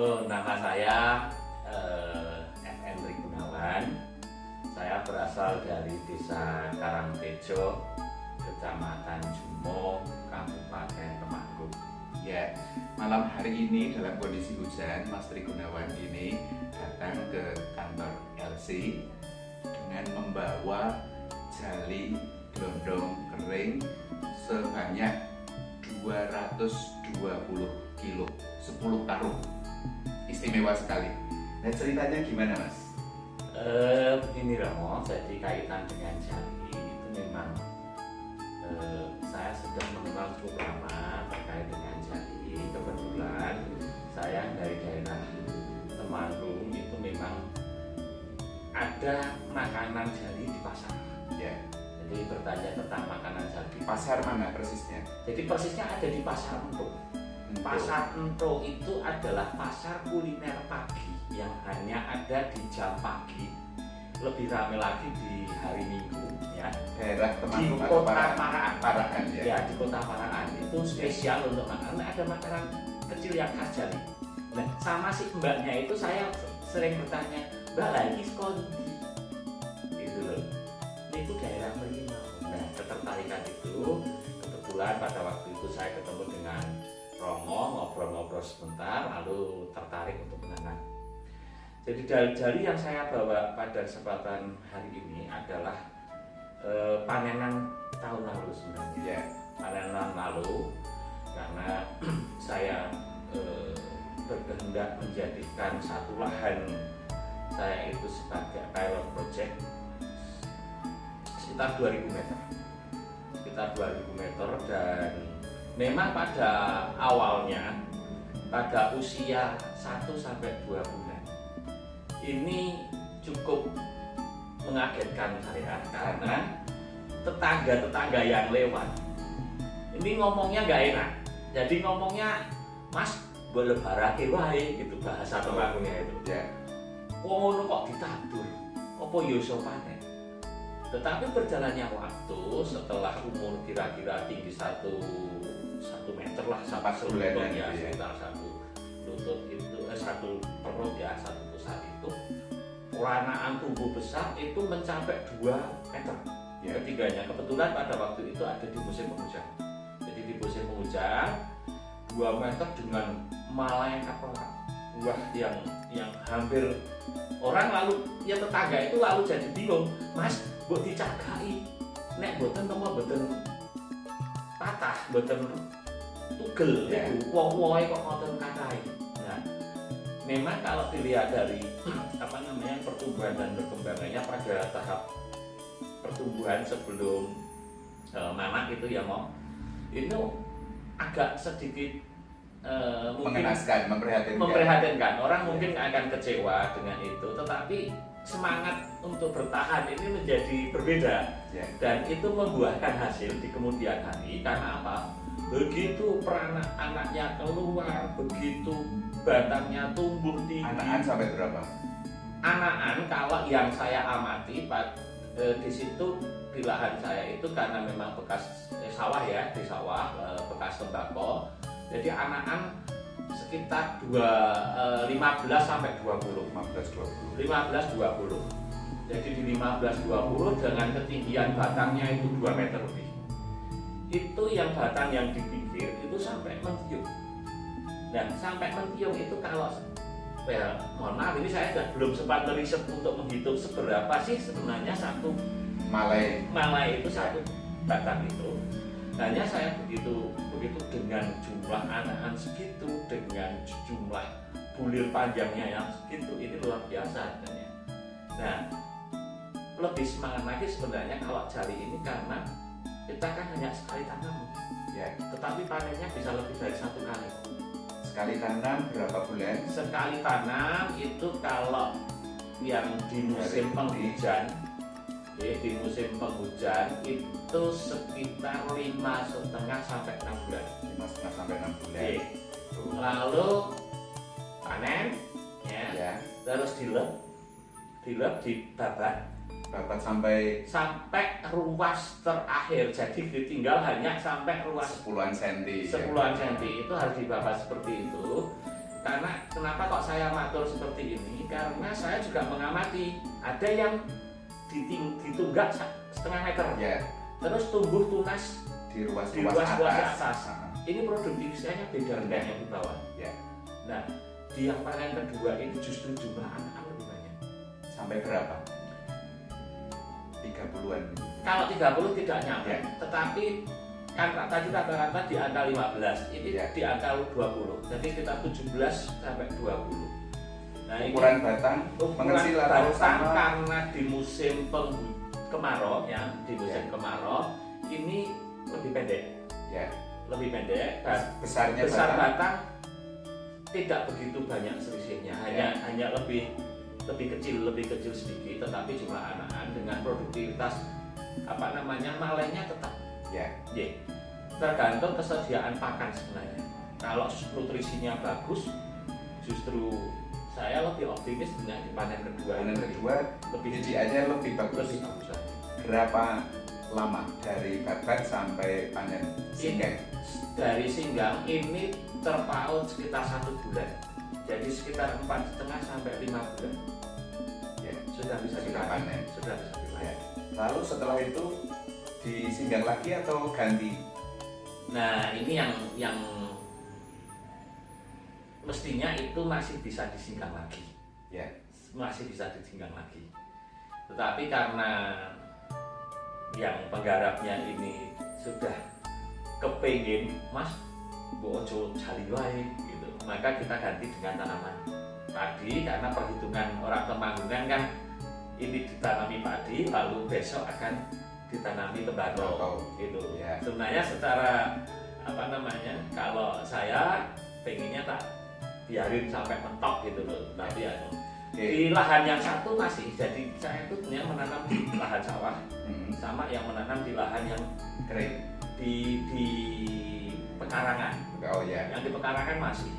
Nama saya F.N. Gunawan. Saya berasal dari Desa Karangtejo, Kecamatan Jumo, Kabupaten Temanggung. Ya, malam hari ini dalam kondisi hujan, Mas Tri Gunawan ini datang ke kantor LC dengan membawa jali gelondong kering sebanyak 220 kilo, 10 karung. Istimewa sekali. Nah, ceritanya gimana, Mas? Begini Romo, jadi kaitan dengan jali itu memang saya sudah mengenal cukup lama terkait dengan jali. Kebetulan saya dari daerah Temanggung itu memang ada makanan jali di pasar. Ya. Jadi bertanya tentang makanan jali. Pasar mana persisnya? Jadi persisnya ada di Pasar Entok. Pasar Entok itu adalah pasar kuliner pagi yang hanya ada di jam pagi. Lebih ramai lagi di hari Minggu, ya. Daerah Temanggung Di atau kota Parakan. Parakan, ya. Ya, di kota Parakan itu spesial untuk makanan. Ada makanan kecil yang khas jali. Nah, sama si mbaknya itu saya sering bertanya, Mbak lagi skondi, gitu loh. Itu daerah Merimau. Nah, ketertarikan itu kebetulan pada waktu itu saya ketemu dengan Romo, ngobrol-ngobrol sebentar, lalu tertarik untuk menanam. Jadi jali yang saya bawa pada kesempatan hari ini adalah panenan tahun lalu sebenarnya. Ya. Panenan lalu karena saya berkehendak menjadikan satu lahan saya itu sebagai pilot project sekitar 2000 meter. Sekitar 2000 meter dan memang pada awalnya pada usia 1 sampai 2 bulan ini cukup mengagetkan saya karena tetangga-tetangga yang lewat ini ngomongnya nggak enak. Jadi ngomongnya, Mas boleh barake wae gitu bahasa Temangungnya itu. Ya. Wong ngono kok ditandur. Apa ya iso panen? Tetapi berjalannya waktu setelah umur kira-kira tinggi 1 meter lah sampai bulanan ya, gitu ya. sekitar 1 lutut itu 1 perut ya, 1 pusat itu peranaan tumbuh besar itu mencapai 2 meter. Ya. Ketiganya kebetulan pada waktu itu ada di musim penghujan. Jadi di musim penghujan 2 meter dengan malaikat buah yang hampir orang lalu ya tetangga itu lalu jadi bingung, Mas buat dicagai nek boten nopo boten patah boten tugel ya. Itu woe kok ngoten kathah. Nah, memang kalau dilihat dari pertumbuhan dan perkembangannya pada tahap pertumbuhan sebelum manak itu ya Mo, itu agak sedikit mungkin Mengenaskan, memprihatinkan. Orang mungkin akan kecewa dengan itu, tetapi semangat untuk bertahan ini menjadi berbeda. Ya. Dan itu membuahkan hasil di kemudian hari. Karena apa? Begitu peranak anaknya keluar, begitu batangnya tumbuh tinggi. Anakan sampai berapa? Anakan kalau yang saya amati di situ di lahan saya itu karena memang bekas sawah ya, di sawah bekas tembakau. Jadi anakan sekitar 15 sampai 20. 15-20. Jadi di 15-20 dengan ketinggian batangnya itu 2 meter lebih. Itu yang batang yang di pinggir itu sampai mentiung. Nah, sampai mentiung itu kalau mohon maaf ini saya belum sempat meriset untuk menghitung seberapa sih sebenarnya satu malai itu satu batang itu. Hanya saya begitu dengan jumlah anakan segitu, dengan jumlah bulir panjangnya yang segitu, ini luar biasa sebenarnya. Nah, lebih semangat lagi sebenarnya kalau jali ini karena kita kan hanya sekali tanam, Ya. tetapi panennya bisa lebih dari 1 kali. Sekali tanam berapa bulan? Sekali tanam itu kalau yang di musim penghujan, di musim penghujan itu sekitar 5,5 sampai 6 bulan. 5,5 sampai 6 bulan. Lalu panen, ya, Ya. terus dilep, dibabat sampai ruas terakhir. Jadi ditinggal hanya sampai ruas 10-an senti. 10-an senti itu harus dibabat seperti itu. karena kenapa kok saya matur seperti ini? Karena saya juga mengamati ada yang ditunggak setengah meter, Ya, terus tumbuh tunas di di ruas-ruas ruas-ruas atas. atas. Ini produktivitasnya beda dengan yang di bawah. Ya, Nah, di yang panen kedua ini justru jumlah anak lebih banyak. sampai berapa? 30-an. Kalau 30 tidak nyampe, Ya. tetapi kan tadi rata-rata di angka 15, ini Ya. di angka 20. Jadi kita 17 sampai 20. Nah, ini Ukuran batang mengecil atau batang sama? karena di musim kemarau ya, di musim Ya. kemarau ini lebih pendek. Ya, Lebih pendek dan besarnya besar batang. batang tidak begitu banyak selisihnya, hanya lebih kecil sedikit, tetapi jumlah anakan dengan produktivitas malainya tetap. Ya, Ya, tergantung kesediaan pakan sebenarnya. Kalau nutrisinya bagus, justru saya lebih optimis dengan di panen kedua. panen ini. kedua lebih bijiannya lebih bagus. lebih bagus lagi. Berapa lama dari babat sampai panen singgang? Dari singgang ini terpaut sekitar 1 bulan, jadi sekitar 4,5 sampai 5 bulan Ya, sudah bisa sudah dipanen. panen. Sudah bisa dipanen. Ya. Lalu setelah itu disinggang lagi atau ganti? Nah, ini yang mestinya itu masih bisa disinggang lagi. Ya, Masih bisa disinggang lagi. Tetapi karena yang penggarapnya ini sudah kepingin, Mas, Bu Ojo jali wae gitu. Maka kita ganti dengan tanaman padi, karena perhitungan orang Temanggungan kan ini ditanami padi, lalu besok akan ditanami tembakau gitu. Ya. Sebenarnya secara kalau saya pengennya tak biarin sampai mentok gitu loh, tapi Oke. di lahan yang satu masih, jadi saya itu punya menanam di lahan sawah sama yang menanam di lahan yang Kering. di pekarangan. Oh ya, Yang di pekarangan masih.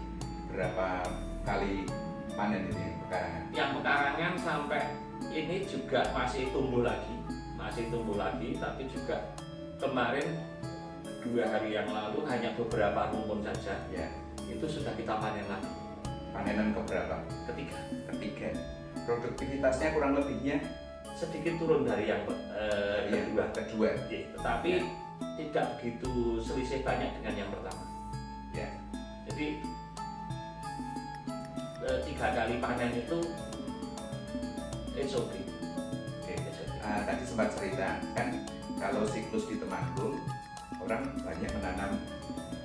berapa kali panen ini yang pekarangan? Yang pekarangan sampai ini juga masih tumbuh lagi, tapi juga kemarin 2 hari yang lalu hanya beberapa rumpun saja, Ya, itu sudah kita panen lagi. panenan keberapa? Ketiga, Produktivitasnya kurang lebihnya sedikit turun dari yang kedua. Oke, tetapi Ya. tidak begitu selisih banyak dengan yang pertama. Ya, Jadi 3 kali panen itu it's okay. oke. It's okay. Tadi sempat cerita kan kalau siklus di Temanggung orang banyak menanam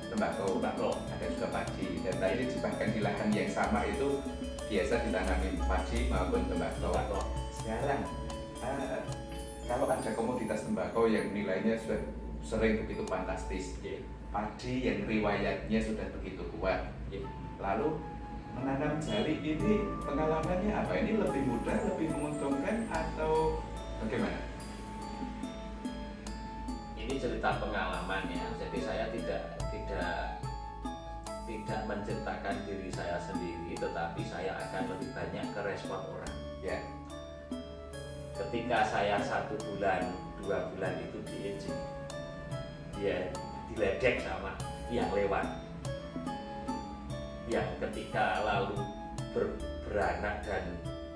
tembakau, ada juga padi, dan tadi bahkan di lahan yang sama itu biasa ditanami padi maupun tembakau. Sekarang kalau ada komoditas tembakau yang nilainya sudah sering begitu fantastis, padi yang riwayatnya sudah begitu kuat, lalu menanam jali ini pengalamannya apa? Ini lebih mudah, lebih menguntungkan atau bagaimana? Ini cerita pengalaman ya. Jadi saya tidak menceritakan diri saya sendiri, tetapi saya akan lebih banyak ke respon orang. Ya, Ketika saya 1 bulan, 2 bulan itu diejek, dia diledek sama yang lewat, yang ketika lalu beranak dan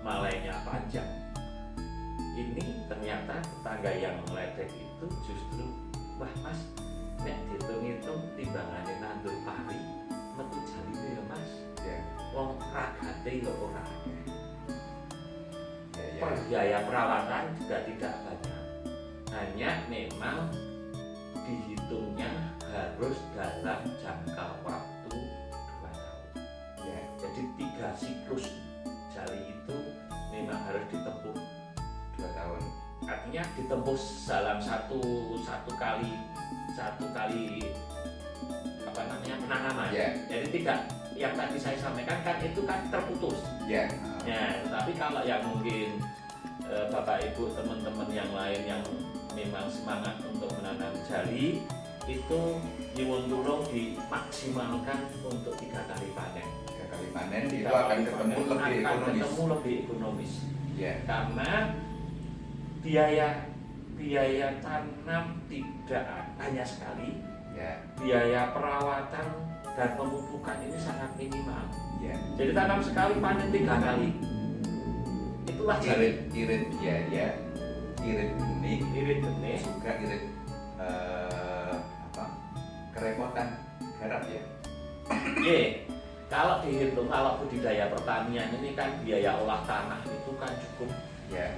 malainya panjang. Ini ternyata tetangga yang meledek itu justru, wah Mas, nek dihitung-hitung timbangannya nandur pari, metu jaline ya Mas. ya, Wong ragate ya ora. ya. Biaya perawatan juga tidak banyak. Hanya memang dihitungnya harus dalam jangka waktu 2 tahun. Ya, Jadi 3 siklus jali itu memang harus ditempuh. 2 tahun. Artinya ditempuh dalam satu kali penanaman. Ya. Jadi tidak yang tadi saya sampaikan kan itu kan terputus. Ya, Ya, tapi kalau yang mungkin Bapak Ibu teman-teman yang lain yang memang semangat untuk menanam jali itu nyuwun tulung dimaksimalkan untuk 3 kali panen. 3 kali panen itu 3 akan kali ketemu panen lebih akan ekonomis. ketemu lebih ekonomis. Ya, Karena biaya tanam tidak hanya sekali, ya, biaya perawatan dan pemupukan ini sangat minimal. Ya. Jadi tanam sekali panen 3 kali. Itulah Irit biaya, irit benih, irit benih, juga irit kerepotan garap ya. Kalau dihitung, kalau budidaya pertanian ini kan biaya olah tanah itu kan cukup Ya.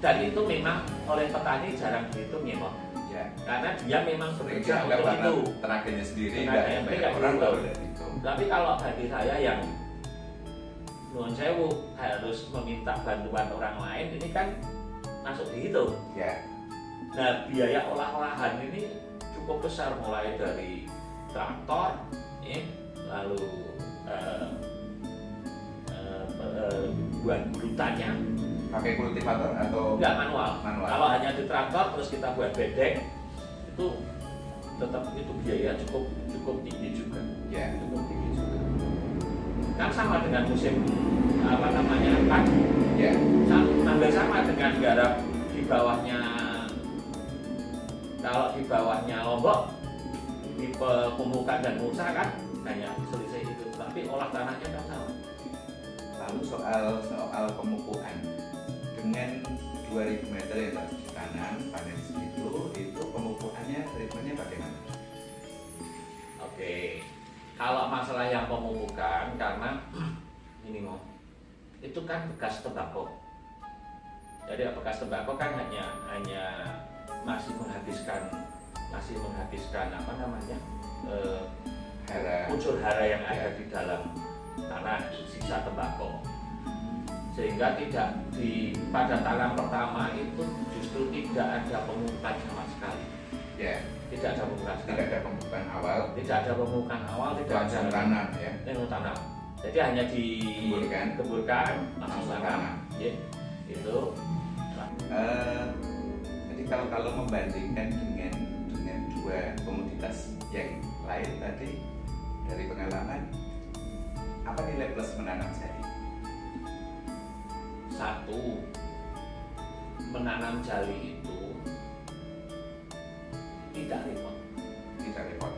dan itu memang oleh petani jarang dihitung ya Mo. Ya. Karena dia memang bekerja Nggak untuk karena itu. tenaganya sendiri, Tenaganya nggak sendiri banyak nggak orang dihitung. tahu dari itu. Tapi kalau bagi saya yang nuwun sewu harus meminta bantuan orang lain ini kan masuk dihitung. Ya. Nah biaya olah-olahan ini cukup besar mulai dari traktor, lalu buat burutannya Pakai kultivator atau enggak manual. Manual. Kalau hanya di traktor terus kita buat bedeng itu tetap itu biaya cukup tinggi juga. Ya. Cukup tinggi juga. Kan sama dengan musim padi. Ya. Hampir sama dengan garap di bawahnya. Kalau di bawahnya Lombok di pemupukan dan mulsa kan hanya selisih itu, tapi olah tanahnya kan sama. Lalu soal pemupukan dengan 2000 meter yang harus ditanam panen segitu, itu pemupukannya treatmentnya bagaimana? Oke, kalau masalah yang pemupukan karena ini mau itu kan bekas tembakau. Jadi bekas tembakau kan hanya masih menghabiskan unsur hara yang ada di dalam tanah sisa tembakau, sehingga pada tanam pertama itu justru tidak ada pemupukan sama sekali. Ya. Tidak ada pemupukan sekali. Tidak ada pemupukan awal. Tidak ada pemupukan awal, tidak ada tanam ya. tanam. Jadi hanya dikeburkan langsung tanam. Ya, itu. Jadi kalau membandingkan dengan dua komoditas yang lain tadi, dari pengalaman apa nilai plus menanam jali? Satu, menanam jali itu tidak repot. Tidak repot.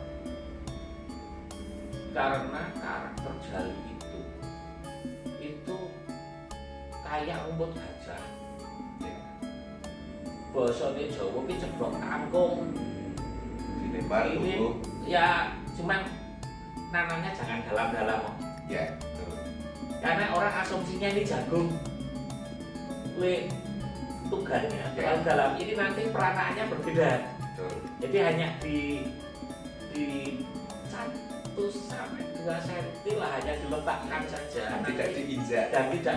Karena karakter jali itu kayak rumput gajah. Ya. Bosone Jawa ki ceblok kangkung. Dilempar Ini tumbuh. ya cuman nanamnya jangan dalam-dalam. Ya. Betul. Karena orang asumsinya ini jagung. Tugasnya terlalu dalam ini nanti peranaannya berbeda. Betul. Jadi hanya di 1 sampai 2 cm lah, hanya diletakkan saja. Tidak diinjak. Dan tidak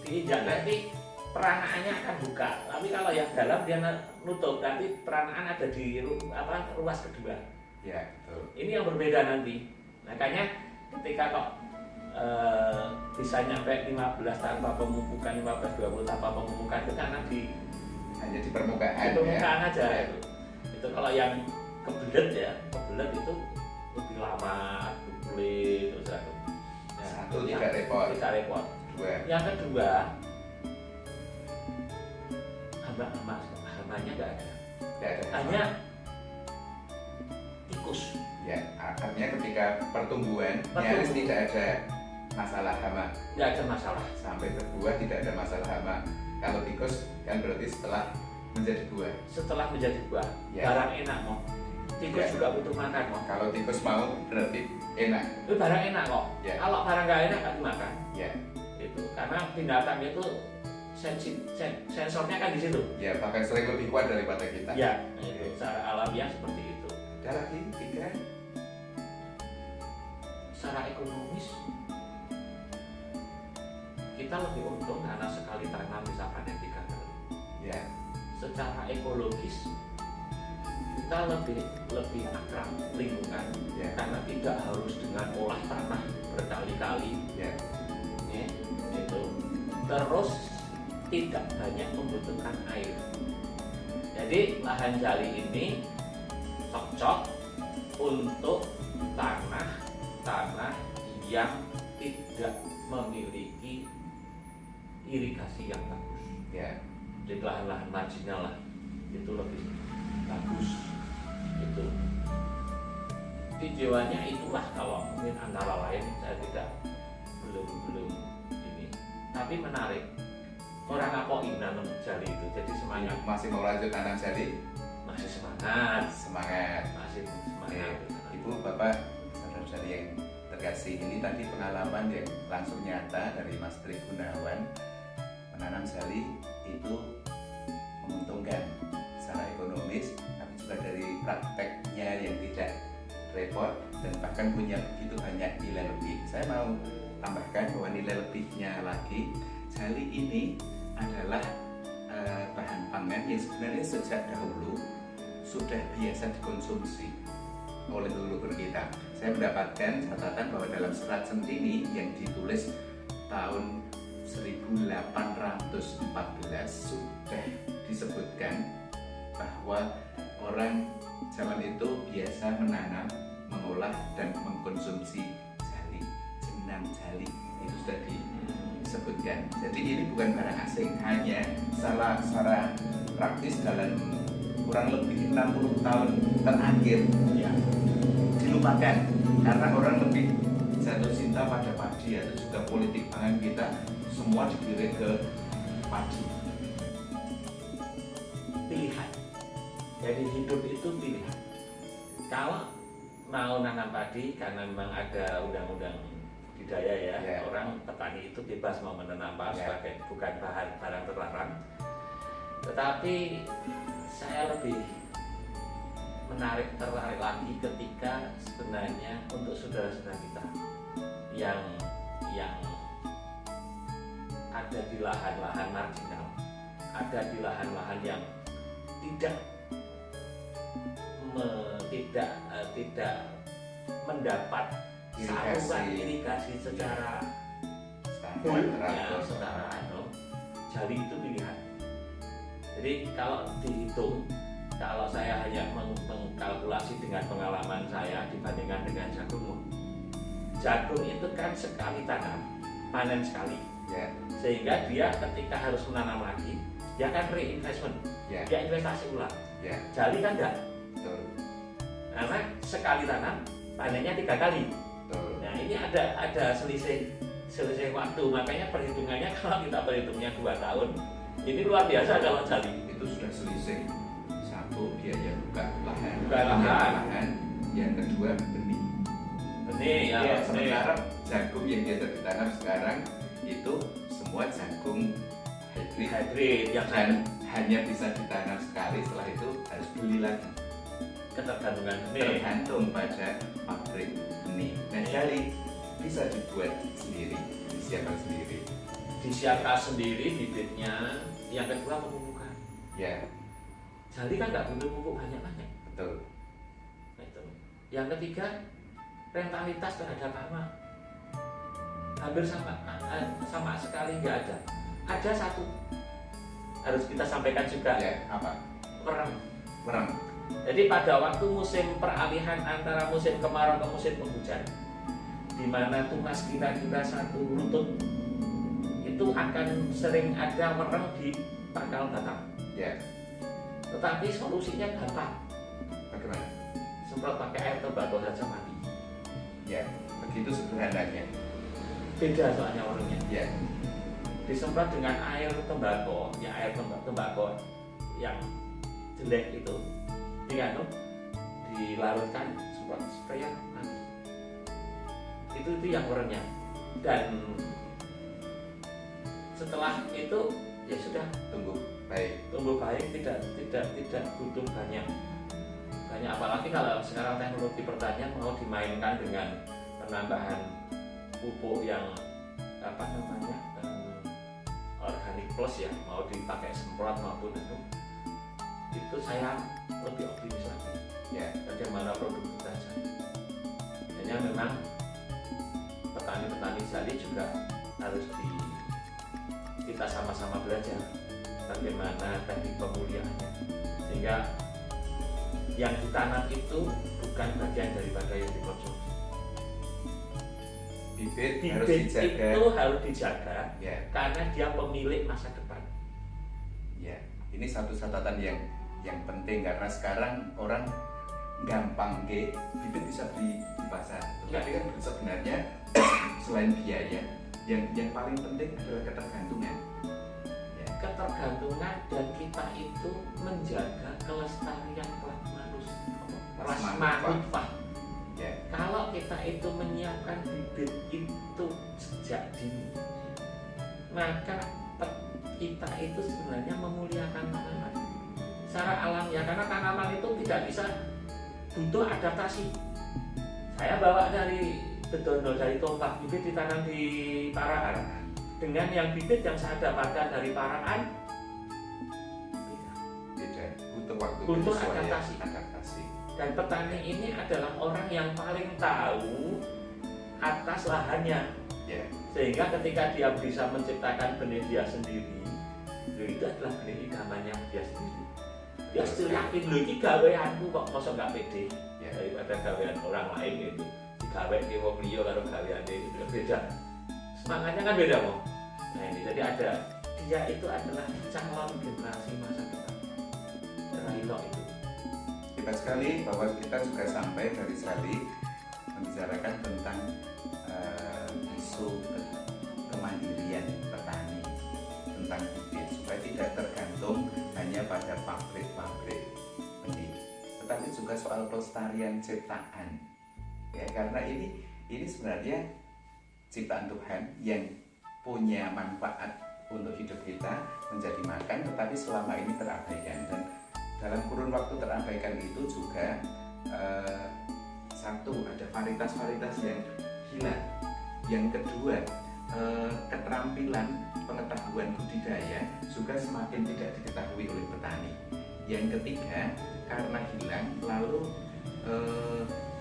diinjak, nanti peranaannya akan buka. Tapi kalau yang dalam dia nutup, nanti peranaan ada di ruas kedua. Ya, betul. Ini yang berbeda nanti. Makanya ketika kok bisa nyampe 15 tanpa pemupukan, 15-20 tanpa pemupukan itu karena hanya di permukaan, aja itu. Itu kalau yang kebelet itu lebih lama, kulit terus ya, satu tidak repot. Dua. Yang kedua, hambanya nggak ada. Hanya tikus. Ya, artinya ketika pertumbuhan nyaris tidak ada masalah hama. Nggak ada masalah. Sampai berbuah tidak ada masalah hama. Kalau tikus kan berarti setelah menjadi buah. Setelah menjadi buah, Ya. barang enak mau. Tikus juga butuh makan mau. Kalau tikus mau berarti enak. Itu barang enak kok. Ya. Kalau barang nggak enak nggak dimakan. Ya, Itu karena binatang itu sensornya kan di situ. ya bahkan sering lebih kuat daripada kita. Ya, itu secara alamiah seperti itu. Ada lagi 3. Secara ekonomis kita lebih untung karena sekali tanam bisa panen 3 kali. Ya, Secara ekologis kita lebih akrab lingkungan ya, karena tidak harus dengan olah tanah berkali-kali. ya. Itu terus tidak banyak membutuhkan air. Jadi lahan jali ini cocok untuk tanah yang tidak memiliki irigasi yang bagus. Ya. Jadi lahan-lahan marginal lah itu lebih bagus. Itu tinjauannya itulah kalau mungkin antara lain saya belum ini, tapi menarik. Orang apa nanam jali itu, jadi semangat. Masih mau lanjut nanam jali? Masih semangat. Masih semangat. Ibu, Bapak, saudara-saudari yang terkasih, ini tadi pengalaman yang langsung nyata dari Mas Tri Gunawan. Menanam jali itu menguntungkan secara ekonomis, tapi juga dari prakteknya yang tidak repot dan bahkan punya begitu banyak nilai lebih. Saya mau tambahkan bahwa nilai lebihnya lagi, jali ini adalah bahan pangan yang sebenarnya sejak dahulu sudah biasa dikonsumsi oleh leluhur kita. Saya mendapatkan catatan bahwa dalam Serat Centini yang ditulis tahun 1814 sudah disebutkan bahwa orang zaman itu biasa menanam, mengolah dan mengkonsumsi jali, jenang jali itu sudah disebutkan. Jadi ini bukan barang asing, hanya secara praktis dalam kurang lebih 60 tahun terakhir ya dilupakan karena orang lebih jatuh cinta pada padi atau juga politik pangan kita semua digiring ke padi. Pilihan. Jadi hidup itu pilihan. Kalau mau nanam padi karena memang ada undang-undang budidaya ya, orang petani itu bebas mau menanam apa sebagai bukan barang terlarang. Tetapi saya lebih tertarik lagi ketika sebenarnya untuk saudara-saudara kita yang ada di lahan-lahan marginal, ada di lahan-lahan yang tidak mendapat saluran irigasi secara jali itu pilihan. Jadi kalau dihitung, kalau saya hanya mengkalkulasi dengan pengalaman saya dibandingkan dengan jagung itu kan sekali tanam panen sekali, sehingga dia ketika harus menanam lagi dia kan reinvestment, dia investasi ulang. Jali kan enggak, karena sekali tanam panennya 3 kali. Nah ini ada selisih waktu, makanya perhitungannya kalau kita perhitungnya 2 tahun ini luar biasa. Kalau jali itu sudah selisih, satu biaya buka lahan, yang kedua benih ya, sementara jagung yang biasa ditanam sekarang itu semua jagung hybrid yang hanya bisa ditanam sekali, setelah itu harus beli lagi. Ketergantungan tergantung pada pabrik benih. Nah jali bisa dibuat sendiri, disiapkan sendiri bibitnya. Yang kedua pemupukan. Jali kan nggak butuh pupuk banyak-banyak. Betul. Itu. Yang ketiga rentalitas terhadap hama hampir sama sekali nggak ada. Ada satu harus kita sampaikan juga. Apa? Merem. Jadi pada waktu musim peralihan antara musim kemarau ke musim penghujan, di mana tunas kira-kira 1 lutut itu akan sering ada mereng di pangkal batang. Tetapi solusinya gampang. Bagaimana? Semprot pakai air tembakau saja mati. Begitu sederhananya. Beda soalnya orangnya. Disemprot dengan air tembakau, air tembakau yang jelek itu, dilarutkan, semprot sprayer mati. Itu yang orangnya. Dan setelah itu ya sudah tumbuh baik, tidak butuh banyak, apalagi kalau sekarang teknologi pertanian mau dimainkan dengan penambahan pupuk yang organik plus ya, mau dipakai semprot maupun itu saya lebih optimis lagi bagaimana produktivitasnya. Hanya memang petani jali juga harus kita sama-sama belajar bagaimana teknik pemulihannya, sehingga yang ditanam itu bukan bagian daripada yang dikonsumsi. Bibit itu harus dijaga karena dia pemilik masa depan. Ini satu catatan yang penting, karena sekarang orang gampang ke bibit bisa beli di pasar. Tapi kan sebenarnya selain biaya, yang paling penting adalah ketergantungan. Ya. Ketergantungan dan kita itu menjaga kelestarian plasma. Ya. Kalau kita itu menyiapkan bibit itu sejak dini, maka kita itu sebenarnya memuliakan tanaman secara alam ya, karena tanaman itu tidak bisa butuh adaptasi. Saya bawa dari bedono, dari tumpak bibit ditanam di Paraan dengan yang bibit yang saya dapatkan dari Paraan beda, butuh waktu, butuh adaptasi. Dan petani ini adalah orang yang paling tahu atas lahannya. Ya. Sehingga ketika dia bisa menciptakan benih dia sendiri, itu adalah benih idamannya dia sendiri. Dia still yakin, loh ini gaweanku kok, masa gak pede ya, daripada gawean orang lain itu. Digawe di wong liya karo gawean itu beda. Semangatnya kan beda, Mo. Nah ini jadi ada, dia itu adalah calon generasi masa depan. Railo itu. Hebat sekali bahwa kita juga sampai dari sekali membicarakan tentang isu kemandirian petani, tentang bibit supaya tidak tergantung hanya pada pabrik-pabrik benih, tetapi juga soal pelestarian ciptaan. Ya, karena ini sebenarnya ciptaan Tuhan yang punya manfaat untuk hidup kita menjadi makan, tetapi selama ini terabaikan. Dan dalam kurun waktu terabaikan itu juga satu, ada varietas-varietas yang hilang. Yang kedua, keterampilan pengetahuan budidaya juga semakin tidak diketahui oleh petani. Yang ketiga, karena hilang, lalu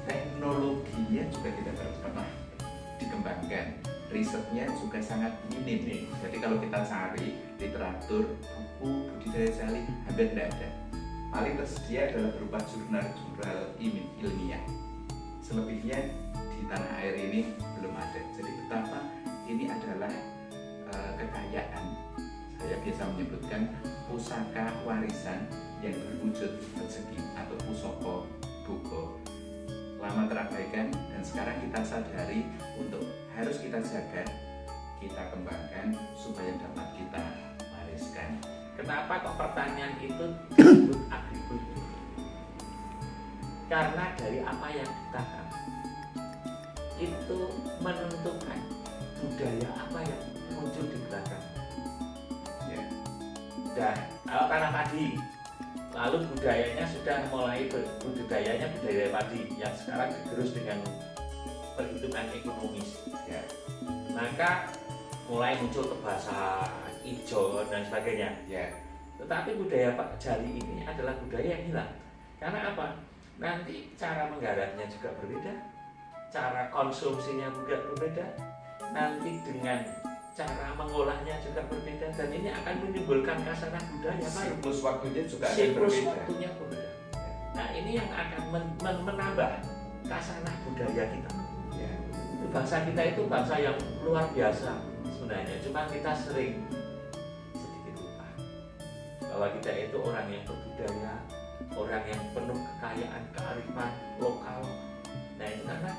teknologinya juga tidak pernah dikembangkan. Risetnya juga sangat minim. Jadi kalau kita cari literatur buku budidaya jali hampir tidak ada. Paling tersedia adalah berupa jurnal-jurnal ilmiah. Selebihnya di tanah air ini belum ada. Jadi betapa ini adalah kekayaan. Saya biasa menyebutkan pusaka warisan yang berwujud persegi atau pusaka buko. Lama terabaikan dan sekarang kita sadari untuk harus kita jaga, kita kembangkan supaya dapat kita wariskan. Kenapa kok pertanian itu disebut agrikultur? Karena dari apa yang ditanam itu menentukan budaya apa yang muncul di belakang. Ya. Dan kalau tanam padi, lalu budayanya sudah mulai budaya padi yang sekarang digerus dengan perhitungan ekonomis. Ya. Maka mulai muncul kebasa hijau dan sebagainya. Ya. Tetapi budaya Pak Jali ini adalah budaya yang hilang. Karena apa? Nanti cara menggarapnya juga berbeda, cara konsumsinya juga berbeda, nanti dengan cara mengolahnya juga berbeda, dan ini akan menimbulkan kasaran budaya baru. Siklus waktunya juga akan Siklus berbeda. waktunya berbeda. Nah ini yang akan menambah kasanah budaya kita. Ya. Bangsa kita itu bangsa yang luar biasa sebenarnya, cuma kita sering sedikit lupa bahwa kita itu orang yang berbudaya, orang yang penuh kekayaan kearifan lokal. Nah itu karena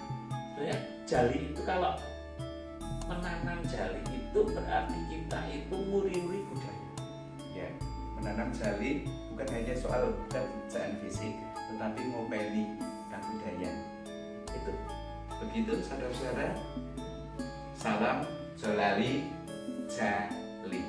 sebenarnya jali itu, kalau menanam jali itu berarti kita itu muri-muri budaya. Ya, menanam jali bukan hanya soal pekerjaan fisik, tetapi ngopeni kebudayaan. Itu. Begitu saudara-saudara. Salam Jolali Jali.